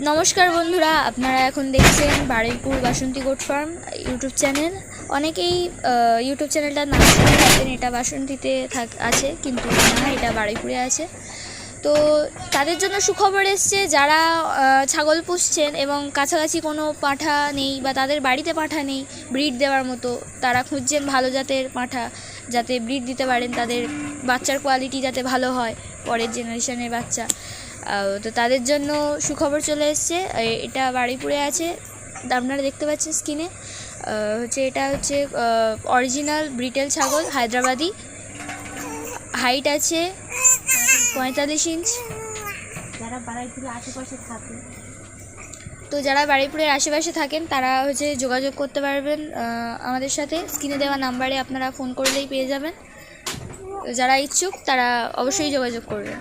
নমস্কার বন্ধুরা, আপনারা এখন দেখছেন বারুইপুর বাসন্তী গোট ফার্ম ইউটিউব চ্যানেল। অনেকেই ইউটিউব চ্যানেলটার নাম শুনে থাকবেন এটা বাসন্তীতে আছে, কিন্তু না, এটা বারুইপুরে আছে। তো তাদের জন্য সুখবর এসছে, যারা ছাগল পুষছেন এবং কাছাকাছি কোনো পাঁঠা নেই বা তাদের বাড়িতে পাঁঠা নেই ব্রিড দেওয়ার মতো, তারা খুঁজছেন ভালো জাতের পাঁঠা, যাতে ব্রিড দিতে পারেন, তাদের বাচ্চার কোয়ালিটি যাতে ভালো হয়, পরের জেনারেশনের বাচ্চা। তো তাদের জন্য সুখবর চলে এসছে। এটা বারুইপুরে আছে, আপনারা দেখতে পাচ্ছেন স্ক্রিনে। এটা হচ্ছে অরিজিনাল ব্রিটেল ছাগল, হায়দ্রাবাদি। হাইট আছে 45 ইঞ্চ। যারা বারুইপুরের আশেপাশে থাকে, তো যারা বারুইপুরের আশেপাশে থাকেন তারা যোগাযোগ করতে পারবেন আমাদের সাথে। স্ক্রিনে দেওয়া নাম্বারে আপনারা ফোন করলেই পেয়ে যাবেন। যারা ইচ্ছুক তারা অবশ্যই যোগাযোগ করবেন।